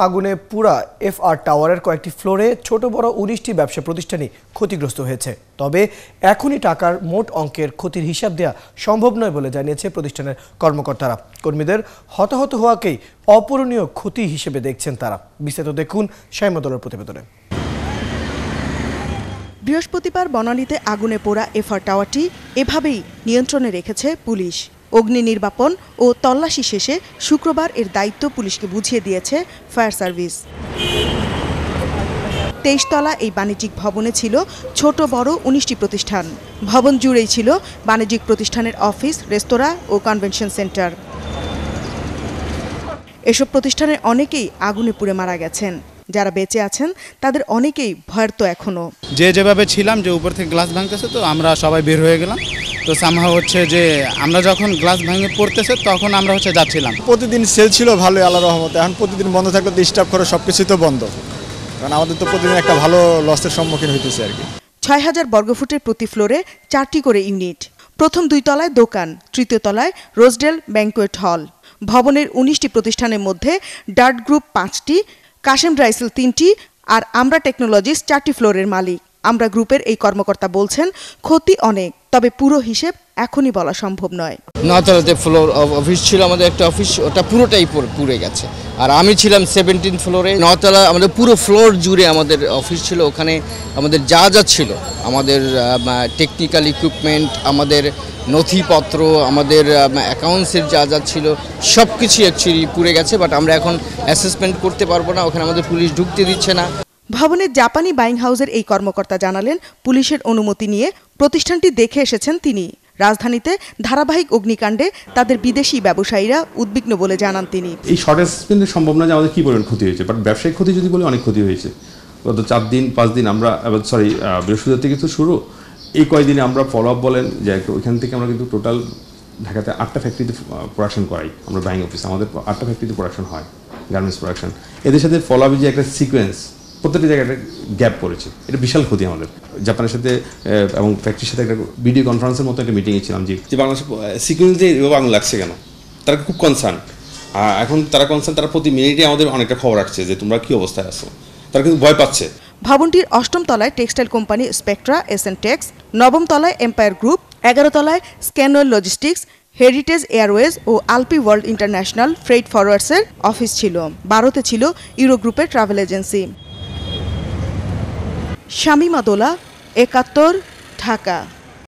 আগুনে পুরা এফআর টাওয়ারের কয়েকটি ফ্লোরে ছোট বড় ১৯টি ব্যবসা প্রতিষ্ঠানই ক্ষতিগ্রস্ত হয়েছে। তবে এখনই টাকার মোট অঙ্কের ক্ষতির হিসাব দেওয়া সম্ভব নয় বলে জানিয়েছে প্রতিষ্ঠানের কর্মকর্তারা। কর্মীদের হতাহত হওয়াকেই অপূরণীয় ক্ষতি হিসেবে দেখছেন তারা। বিস্তারিত দেখুন শাইমাদুলের প্রতিবেদনে। বৃহস্পতিবার বনানীতে আগুনে পোড়া এফআর টাওয়ারটি এভাবেই নিয়ন্ত্রণে রেখেছে পুলিশ। অগ্নি নির্বাপন ও তল্লাশি শেষে শুক্রবার এর দায়িত্ব পুলিশকে বুঝিয়ে দিয়েছে ফায়ার সার্ভিস। ২৩ তলা এই বাণিজ্যিক ভবনে ছিল ছোট বড় ১৯টি প্রতিষ্ঠান। ভবন জুড়েই ছিল বাণিজ্যিক প্রতিষ্ঠানের অফিস, রেস্তোরাঁ ও কনভেনশন সেন্টার। এসব প্রতিষ্ঠানের অনেকেই আগুনে পুড়ে মারা গেছেন। যারা বেঁচে আছেন তাদের অনেকেই ভয়ার্ত এখনো। যেভাবে ছিলাম যে উপর থেকে গ্লাস ভাঙতেছে, তো আমরা সবাই বের হয়ে গেলাম। তো সামহাও হচ্ছে যে আমরা যখন গ্লাস ভাঙে পড়তেছে তখন আমরা যাচ্ছিলাম। প্রতিদিন সেল ছিল ভালোই আল্লাহর রহমতে। এখন প্রতিদিন বন্ধ থাকলে তো স্টাফ করে সবকিছুই তো বন্ধ, কারণ আমাদের তো প্রতিদিন একটা ভালো লসের সম্মুখীন হইতেছে আর কি। ৬,০০০ বর্গফুটের প্রতি ফ্লোরে 4টি করে ইউনিট। প্রথম 2 তলায় দোকান, তৃতীয় তলায় রোজডেল ব্যাংকুয়েট হল। ভবনের 19টি প্রতিষ্ঠানের মধ্যে ডার্ট গ্রুপ 5টি, কাশেম রাইসেল 3টি আর আমরা টেকনোলজিস 4টি ফ্লোরের মালিক। আমরা গ্রুপের এই কর্মকর্তা বলছেন, ক্ষতি অনেক, তবে পুরো হিসেব এখনই বলা সম্ভব নয়। 9 তলাতে ফ্লোর অফিস ছিল আমাদের, একটা অফিস, ওটা পুরোটাই পুড়ে গেছে। আর আমি ছিলাম 17 ফ্লোরে। 9 তলা আমাদের পুরো ফ্লোর জুড়ে আমাদের অফিস ছিল। ওখানে আমাদের যা ছিল, আমাদের টেকনিক্যাল ইকুইপমেন্ট, আমাদের নথিপত্র, আমাদের অ্যাকাউন্টসের যা ছিল সব কিছু অ্যাকচুয়ালি পুড়ে গেছে। বাট আমরা এখন অ্যাসেসমেন্ট করতে পারবো না, ওখানে আমাদের পুলিশ ঢুকতে দিচ্ছে না। ভবনের জাপানি বাইং হাউসের এই কর্মকর্তা জানালেন, পুলিশের অনুমতি নিয়ে প্রতিষ্ঠানটি দেখে এসেছেন তিনি। রাজধানীতে ধারাবাহিক অগ্নিকাণ্ডে তাদের বিদেশি ব্যবসায়ীরা উদ্বিগ্ন বলে জানান তিনি। এই শর্ট অ্যাসেসমেন্ট সম্ভব না যে আমাদের কি পরিমাণ ক্ষতি হয়েছে, বাট ব্যবসায়িক ক্ষতি যদি বলি অনেক ক্ষতি হয়েছে। গত 4-5 দিন আমরা বৃহস্পতিবার থেকে তো শুরু, এই কয়েকদিনে আমরা ফলো আপ বলেন যে ওইখান থেকে আমরা কিন্তু টোটাল ঢাকাতে 8টা ফ্যাক্টরিতে প্রোডাকশন করাই। আমরা বাইং অফিস, আমাদের 8টা ফ্যাক্টরিতে প্রোডাকশন হয়, গার্মেন্টস প্রোডাকশন। এদের সাথে ফলো আপে যে একটা সিকোয়েন্স, প্রত্যেকটা জায়গায় একটা গ্যাপ পড়েছে, এটা বিশাল ক্ষতি আমাদের। জাপানের সাথে এবং ফ্যাক্টরির সাথে একটা ভিডিও কনফারেন্সের মতো একটা মিটিংয়ে ছিলাম যে বাংলাদেশের সিকোয়েন্স যে এভাবে আগুন লাগছে কেন, তারা খুব কনসার্ন। এখন তারা তারা প্রতি মিনিটে আমাদের অনেকটা খবর রাখছে যে তোমরা কি অবস্থায় আছো, তারা কিন্তু ভয় পাচ্ছে। ভবনটির 8ম তলায় textile company Spectra SN Tex, 9ম তলায় এম্পায়ার গ্রুপ, 11 তলায় স্ক্যানওয়েল লজিস্টিক্স, হেরিটেজ এয়ারওয়েজ ও আলপি ওয়ার্ল্ড ইন্টারন্যাশনাল ফ্রেইট ফরওয়ার্ডসের অফিস ছিল। 12তে ছিল ইউরো গ্রুপের ট্রাভেল এজেন্সি। শামিমা দোলা, 71, ঢাকা।